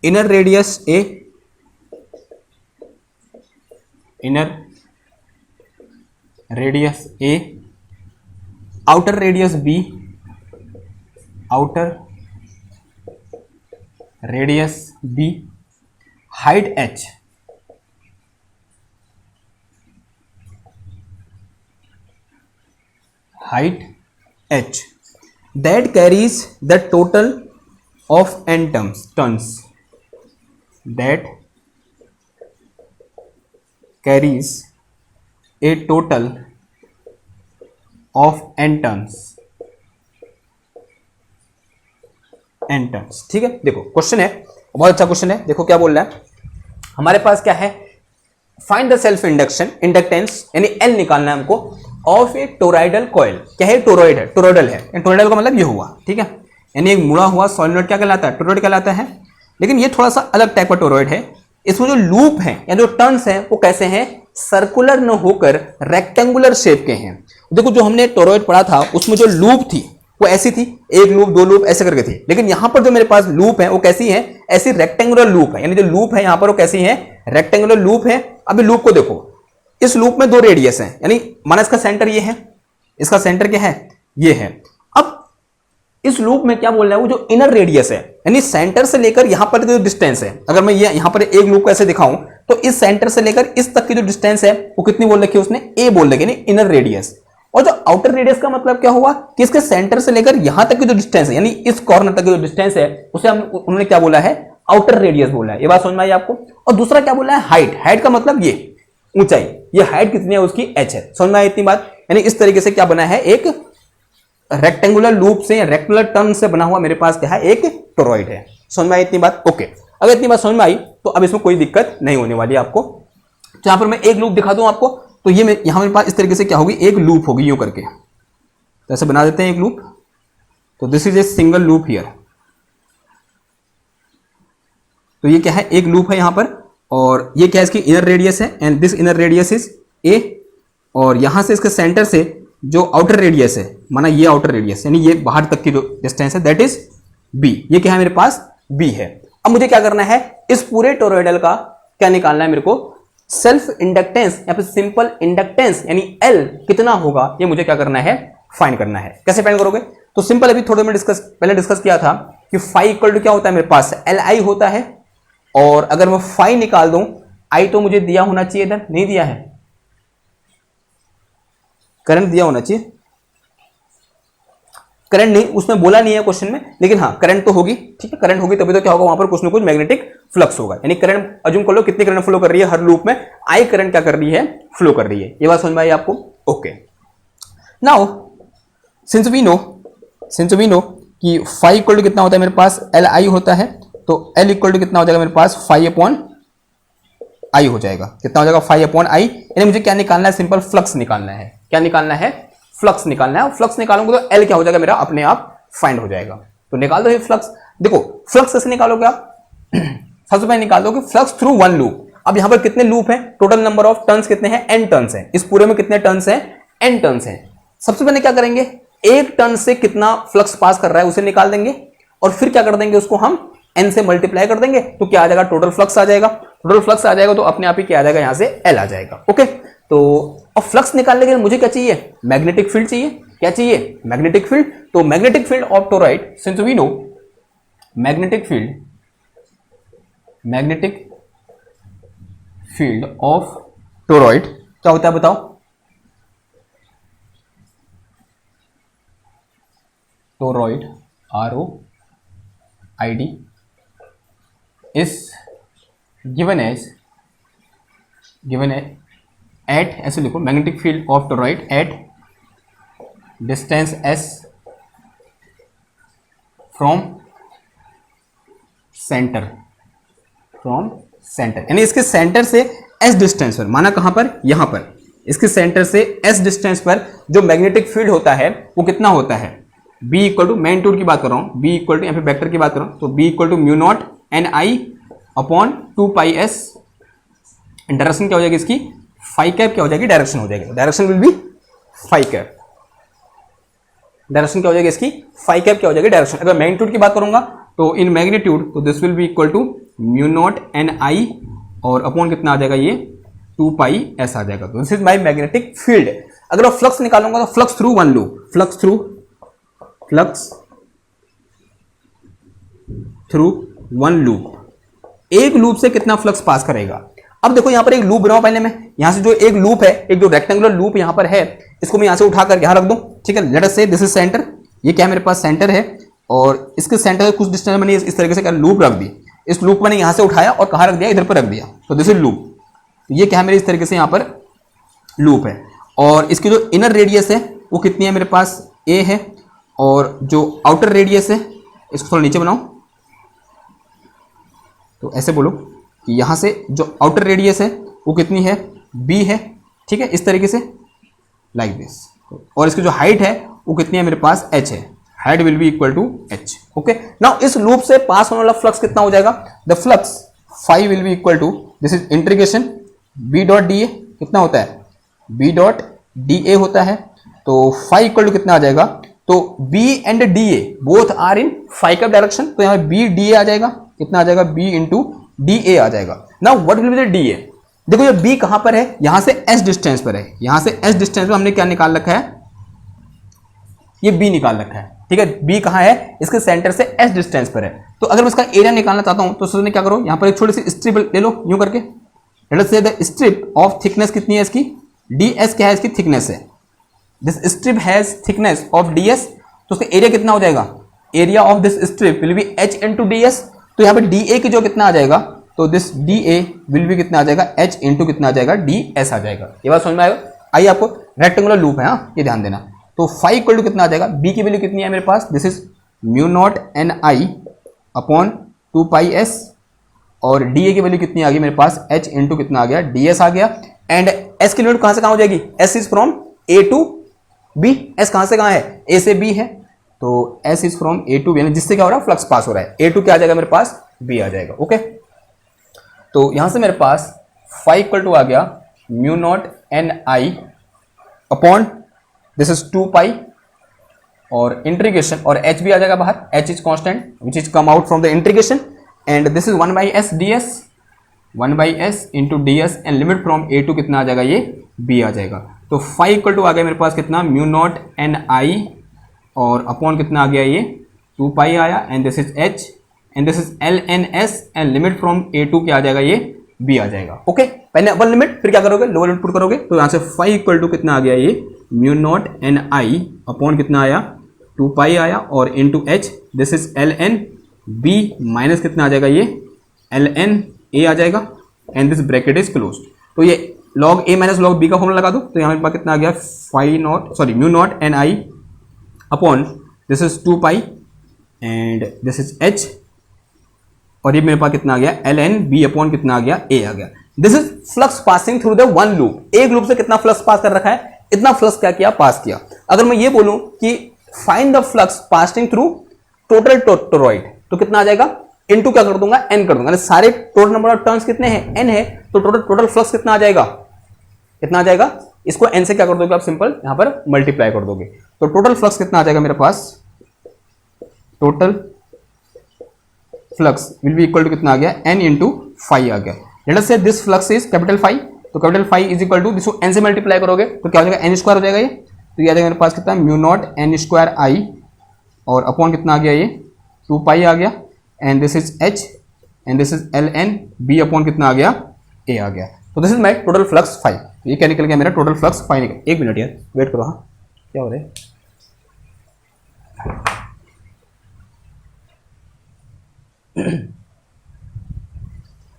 inner radius radius a, outer radius b, outer radius b, height h, height h, that carries the total of n tons, that carries a total of n tons, ठीक है। देखो question है, बहुत अच्छा question है। देखो क्या बोल रहा है, हमारे पास क्या है, find the self induction inductance यानी एल निकालना है हमको ऑफ ए टोरॉइडल कॉइल। क्या है, टोरॉइड है, टोरॉइडल है। टोरॉइडल का मतलब ये हुआ, ठीक है, यानी एक मुड़ा हुआ सॉलिनॉइड क्या कहलाता है, टोरॉइड कहलाता है। लेकिन ये थोड़ा सा अलग टाइप का टोरॉइड है। इसमें जो लूप है या जो टर्न्स हैं वो कैसे हैं, सर्कुलर न होकर रेक्टेंगुलर शेप के हैं। देखो जो हमने टोरॉइड पढ़ा था उसमें जो लूप थी वो ऐसी थी, एक लूप दो लूप ऐसे करके थी। लेकिन यहां पर जो मेरे पास लूप है वो कैसी है, ऐसी रेक्टेंगुलर लूप है। यानी जो लूप है यहां पर वो कैसी है, रेक्टेंगुलर लूप है। अभी लूप को देखो, इस लूप में दो रेडियस है, यानी माना इसका सेंटर ये है, इसका सेंटर क्या है, ये है। अब इस लूप में क्या बोल रहा है, वो जो इनर रेडियस है यानी सेंटर से लेकर यहां पर जो डिस्टेंस है, अगर मैं ये यहां पर एक लूप को ऐसे दिखाऊं तो इस सेंटर से लेकर इस तक की जो डिस्टेंस है वो कितनी बोल रखी है उसने, ए बोल रखी है, यानी इनर रेडियस। और जो आउटर रेडियस का मतलब क्या हुआ कि इसके सेंटर से लेकर यहां तक की जो डिस्टेंस है यानी इस कॉर्नर तक की जो डिस्टेंस है उसे हम उन्होंने क्या बोला है, आउटर रेडियस बोला है। ये बात समझ में आई आपको। और दूसरा क्या बोला है, हाइट। हाइट का मतलब ये ऊंचाई, ये हाइट कितनी है उसकी, h है। समझ में आई इतनी बात। यानी इस तरीके से क्या बना है, एक रेक्टेंगुलर लूप से, रेक्टेंगुलर टर्न से बना हुआ मेरे पास क्या है, एक टोरॉइड है। समझ में आई इतनी बात, ओके। अगर इतनी बात समझ में आई तो अब इसमें कोई दिक्कत नहीं होने वाली आपको। तो यहां पर मैं एक लूप दिखा दूं आपको, तो ये यहां मेरे पास इस तरीके से क्या होगी, एक लूप होगी यूं करके, तो ऐसे बना देते हैं एक लूप। तो this is a single loop here. तो ये क्या है, एक लूप है यहां पर, और ये क्या है, इसकी इनर रेडियस है, and this inner radius is a. और यहां से इसके सेंटर से जो आउटर रेडियस है, माना ये आउटर रेडियस यानी ये बाहर तक की जो डिस्टेंस है, दैट इज बी। ये क्या है मेरे पास, बी है। अब मुझे क्या करना है, इस पूरे टोरॉइडल का क्या निकालना है मेरे को, सेल्फ इंडक्टेंस या फिर सिंपल इंडक्टेंस यानी एल कितना होगा, ये मुझे क्या करना है, फाइंड करना है। कैसे फाइंड करोगे, तो सिंपल अभी थोड़ा मैं पहले डिस्कस किया था कि फाई इक्वल टू क्या होता है मेरे पास, एल आई होता है। और अगर मैं फाई निकाल दूं, आई तो मुझे दिया होना चाहिए, इधर नहीं दिया है, करंट दिया होना चाहिए, करंट नहीं, उसमें बोला नहीं है क्वेश्चन में, लेकिन हाँ करंट तो होगी, ठीक है, करंट होगी तभी तो क्या होगा, वहां पर कुछ ना कुछ मैग्नेटिक फ्लक्स होगा। यानी करंट अज्यूम कर लो, कितनी करंट फ्लो कर रही है हर लूप में, आई करंट क्या कर रही है, फ्लो कर रही है। ये बात समझ में आई आपको, okay. Now since we know कि फाई इक्वल टू कितना होता है मेरे पास, एल आई होता है, तो एल इक्वल टू कितना हो जाएगा मेरे पास, फाई अपॉन आई हो जाएगा। कितना हो जाएगा, फाई अपॉन आई। यानी मुझे क्या निकालना है, सिंपल फ्लक्स निकालना है। क्या निकालना है, फ्लक्स निकालना है। फ्लक्स निकालूंगा तो एल क्या हो जाएगा मेरा, अपने आप फाइंड हो जाएगा। तो निकाल दो ये फ्लक्स। देखो फ्लक्स कैसे निकालोगे आप, सबसे पहले निकाल दो कि फ्लक्स थ्रू वन लूप। अब यहां पर कितने लूप हैं, टोटल नंबर ऑफ टर्न्स कितने हैं, एन टर्न्स हैं। इस पूरे में कितने टर्न्स हैं, एन टर्न्स हैं। सबसे पहले क्या करेंगे, एक टर्न से कितना फ्लक्स पास कर रहा है उसे निकाल देंगे, और फिर क्या कर देंगे, उसको हम एन से मल्टीप्लाई कर देंगे, तो क्या आ जाएगा, टोटल फ्लक्स आ जाएगा। टोटल फ्लक्स आ जाएगा तो अपने आप ही क्या आ जाएगा, यहां से एल आ जाएगा, ओके। तो अब फ्लक्स निकालने के लिए मुझे क्या चाहिए, मैग्नेटिक फील्ड चाहिए। क्या चाहिए, मैग्नेटिक फील्ड। तो magnetic field of toroid, since we know magnetic field of toroid क्या होता है बताओ, toroid ROID is given at, ऐसे लिखो, magnetic field of toroid at distance s from centre, यानी इसके सेंटर से s डिस्टेंस पर, माना कहां पर, यहां पर, इसके सेंटर से s डिस्टेंस पर जो मैग्नेटिक फील्ड होता है वो कितना होता है, B इक्वल टू, मैग्नीट्यूड की बात कर रहा हूं, B इक्वल टू, या फिर वेक्टर की बात कर रहा हूं, तो B equal to mu naught N I upon 2 pi s। Direction क्या हो जाएगी इसकी, फाई कैप क्या हो जाएगी, डायरेक्शन हो जाएगी, direction will be phi cap. Direction क्या हो जाएगी इसकी, फाई कैप क्या हो जाएगी, डायरेक्शन। अगर मैग्नीट्यूड की बात करूंगा तो इन मैग्नीट्यूड, तो this will be equal to mu naught N I और अपॉन कितना आ जाएगा, ये 2 पाई s आ जाएगा। तो this is my magnetic field. अगर मैं फ्लक्स निकालूंगा तो flux through one loop, flux through one loop, एक लूप से कितना फ्लक्स पास करेगा। अब देखो यहां पर एक लूप बनाओ, पहले मैं यहां से जो एक लूप है, एक जो रेक्टेंगुलर लूप यहां पर है, इसको मैं यहां से उठाकर यहां रख दूं, ठीक है। Late us say this is centre, ये क्या मेरे पास सेंटर है और इसके सेंटर से कुछ डिस्टेंस मैंने इस तरीके से लूप रख दी। इस लूप मैंने यहां से उठाया और कहां रख दिया, इधर पर रख दिया, तो दिस इज लूप। ये क्या है मेरे इस तरीके से यहां पर लूप है और इसकी जो इनर रेडियस है वो कितनी है मेरे पास, ए है, और जो आउटर रेडियस है इसको थोड़ा नीचे बनाओ, तो ऐसे बोलो कि यहां से जो आउटर रेडियस है वो कितनी है, बी है, ठीक है, इस तरीके से लाइक दिस। और इसकी जो हाइट है वो कितनी है मेरे पास, एच है, height will be equal to H. Okay, now इस लूप से पास होने वाला फ्लक्स कितना हो जाएगा, the flux phi will be equal to, this is integration B dot D A, कितना होता है, बी डॉट डी ए होता है, तो फाई इक्वल टू कितना आ जाएगा, तो B and D A both are in phi का डायरेक्शन, तो यहां बी डी ए आ जाएगा, कितना आ जाएगा, बी इंटू डी ए आ जाएगा। Now what will be the D A, देखो ये बी कहां पर है, यहां से एस डिस्टेंस पर है, यहां से एस डिस्टेंस पर हमने क्या निकाल रखा है, ये बी निकाल रखा है, ठीक है। बी कहां है, इसके सेंटर से एस डिस्टेंस पर है। तो अगर मैं इसका एरिया निकालना चाहता हूं तो उसमें क्या करो, यहां पर एक छोटी सी स्ट्रिप ले लो यूं करके, लेट अस से द स्ट्रिप ऑफ थिकनेस कितनी है इसकी, डी एस क्या है, इसकी थिकनेस है, this strip has thickness of D S, तो उसका एरिया कितना हो जाएगा, area of this strip will be H into D S, तो यहाँ पे डी ए की जो कितना आ जाएगा, तो this D A will be कितना आ जाएगा, एच इंटू कितना आ जाएगा, डी एस आ जाएगा। ये बात समझ में आएगा। आइए आपको रेक्टेंगुलर लूप है, हाँ ये ध्यान देना। तो फाई इक्वल टू कितना आ जाएगा, बी की वैल्यू कितनी है मेरे पास, this is mu naught N I upon 2 pi s, और डी ए की वैल्यू कितनी आ गई मेरे पास, एच इंटू कितना आ गया, डी एस आ गया। एंड एस की लिमिट कहां से कहां हो जाएगी, S is from A to B, S कहां से कहां है, ए से बी है, तो S is from A to B, जिससे क्या हो रहा है, फ्लक्स पास हो रहा है, ए टू क्या आ जाएगा मेरे पास, बी आ जाएगा। ओके, तो यहां से मेरे पास फाई इक्वल टू आ गया mu naught N I upon this is 2 pi और इंटीग्रेशन, और एच भी आ जाएगा बाहर, H is constant which is come out from the integration, and this is 1 by S D S, 1 by S into D S, and limit from A to कितना आ जाएगा, ये बी आ जाएगा। तो फाई इक्वल टू आ गया मेरे पास कितना, म्यू नॉट एन आई और अपॉन कितना आ गया, ये 2 पाई आया, and this is H and this is L N S, and limit from A to क्या आ जाएगा, ये बी आ जाएगा। ओके, पहले अपर लिमिट, फिर क्या करोगे, लोअर लिमिट पुट करोगे, तो यहां से फाई इक्वल टू कितना आ गया, ये mu naught N I upon कितना आया, 2 पाई आया, और into H, this is L N B minus कितना आ जाएगा, ये एल एन ए आ जाएगा, and this bracket is close. तो ये log A minus log B का फॉर्मूला लगा दो, तो यहाँ पर कितना आ गया, phi naught sorry mu naught N I upon this is 2 pi and this is H, और ये मेरे पास कितना आ गया, एल एन बी अपॉन कितना आ गया, ए आ गया। This is flux passing through the one loop, एक लूप से कितना फ्लक्स पास कर रखा है, इतना फ्लक्स क्या किया, पास किया। अगर मैं ये बोलूं कि find the flux passing through total toroid, तो कितना आ जाएगा, इनटू क्या कर दूंगा, एन कर दूंगा, सारे टोटल नंबर ऑफ टर्न्स कितने हैं, एन है, तो टोटल फ्लक्स कितना आ जाएगा, कितना आ जाएगा, इसको एन से क्या कर दोगे आप, सिंपल यहां पर मल्टीप्लाई कर दोगे, तो टोटल फ्लक्स कितना आ जाएगा मेरे पास, total flux will be equal to कितना आ गया, एन इंटू फाई आ गया। Let us say this flux is capital phi, तो capital phi is equal to this N से मल्टीप्लाई करोगे तो क्या हो जाएगा, एन स्क्वायर हो जाएगा ये, तो ये आ जाएगा मेरे पास कितना, म्यू नॉट एन स्क्वायर आई और अपॉन कितना आ गया, ये 2 पाई आ गया, and this is H and this is L N B upon कितना आ गया, ए आ गया। तो this is my total flux phi, ये क्या निकल गया मेरा, टोटल फ्लक्स फाई निकल। एक मिनट यार वेट करो, हाँ क्या हो रहा है,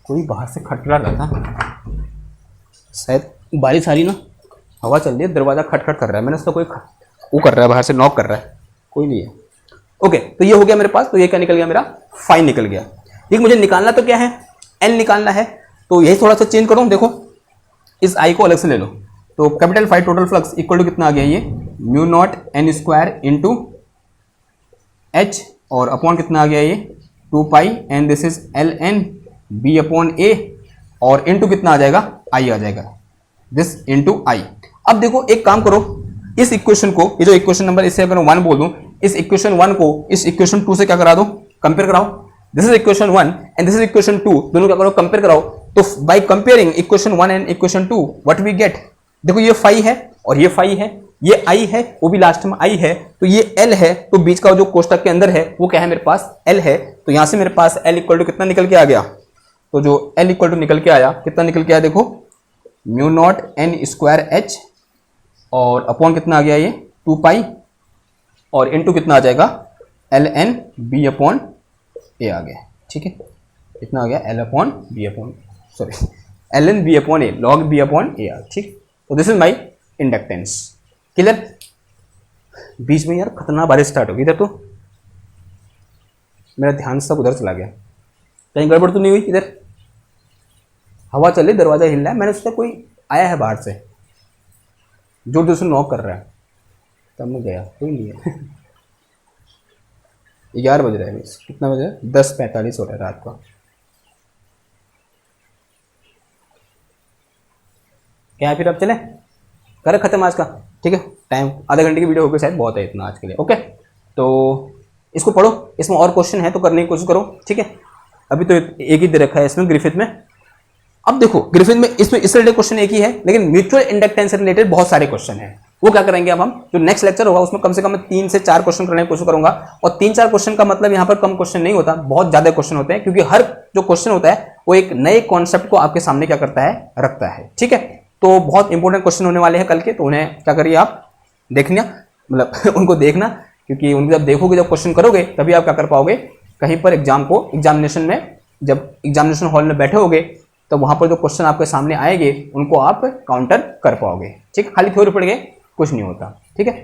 कोई बाहर से खटखटा रहा था, शायद बारिश आ रही ना, हवा चल रही है, दरवाजा खटखट कर रहा है, मैंने उसका कोई वो कर रहा है, बाहर से नॉक कर रहा है, कोई नहीं है। ओके, तो ये हो गया मेरे पास, तो ये क्या निकल गया मेरा, फाई निकल गया। ठीक, मुझे निकालना तो क्या है, एल निकालना है, तो यही थोड़ा सा चेंज करो, देखो इस आई को अलग से ले लो, तो capital phi total flux equal to कितना आ गया, ये mu naught N square into h और अपॉन कितना आ गया, ये 2 pi and this is L N B upon a, और इंटू कितना आ जाएगा, आई आ जाएगा, दिस इंटू आई। अब देखो एक काम करो, इस इक्वेशन को, ये जो इक्वेशन नंबर, इससे अगर 1 बोल दूं, इस इक्वेशन 1 को इस इक्वेशन 2 से क्या करा दो, कंपेयर कराओ। This is equation 1 and this is equation 2, दोनों क्या करो, कंपेयर कराओ। तो by comparing equation 1 and equation 2 what we get, देखो ये फाई है, और ये फाई है, ये आई है, वो भी लास्ट में आई है, तो ये एल है, तो बीच का जो कोष्टक के अंदर है वो क्या है मेरे पास एल है। तो यहां से मेरे पास एल इक्वल टू कितना निकल के आ गया, तो जो एल इक्वल टू निकल के आया, कितना निकल के आया देखो, mu naught N square H और अपॉन कितना आ गया ये 2 पाई और इनटू कितना आ जाएगा l N B upon a आ गया। ठीक है, कितना आ गया l upon b upon sorry l N B upon a log b upon a आ। ठीक, तो this is my inductance. Clear? बीच में यार खतरनाक बारिश स्टार्ट होगी इधर, तो मेरा ध्यान सब उधर चला गया, कहीं गड़बड़ तो नहीं हुई? इधर हवा चल रही, दरवाजा हिल रहा है, मैंने सोचा कोई आया है बाहर से, जोर जोर से नॉक कर रहा है, तब मैं गया, कोई नहीं है। 11 बज रहा है, कितना बज रहा है 10:45 हो रहा है रात का। क्या है फिर, अब चले कर खत्म आज का? ठीक है, टाइम आधे घंटे की वीडियो होगी शायद, बहुत है इतना आज के लिए। ओके, तो इसको पढ़ो, इसमें और क्वेश्चन है तो करने की कोशिश करो। ठीक है, अभी तो एक ही दे रखा है इसमें ग्रिफिथ में। अब देखो ग्रिफिथ में इसमें इससे रिलेटेड क्वेश्चन एक ही है, लेकिन म्यूचुअल इंडक्टेंस से रिलेटेड बहुत सारे क्वेश्चन हैं। वो क्या करेंगे अब हम, जो नेक्स्ट लेक्चर होगा उसमें कम से कम 3 से 4 क्वेश्चन करने की कोशिश करूंगा। और 3-4 क्वेश्चन का मतलब यहाँ पर कम क्वेश्चन नहीं होता, बहुत ज्यादा क्वेश्चन होते हैं, क्योंकि हर जो क्वेश्चन होता है वो एक नए कॉन्सेप्ट को आपके सामने क्या करता है, रखता है। ठीक है, तो बहुत इंपॉर्टेंट क्वेश्चन होने वाले हैं कल के, तो उन्हें क्या करिए आप देखना, मतलब उनको देखना, क्योंकि उनको जब देखोगे, जब क्वेश्चन करोगे, तभी आप क्या कर पाओगे, कहीं पर एग्जामिनेशन में, जब एग्जामिनेशन हॉल में बैठे होगे तो वहां पर जो क्वेश्चन आपके सामने आएंगे उनको आप काउंटर कर पाओगे। ठीक, खाली थ्योरी पढ़ के कुछ नहीं होता। ठीक है,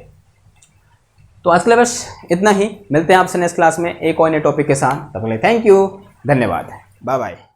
तो आज के लिए बस इतना ही, मिलते हैं आपसे नेक्स्ट क्लास में एक और नए टॉपिक के साथ। तब तक थैंक यू, धन्यवाद, बाय बाय।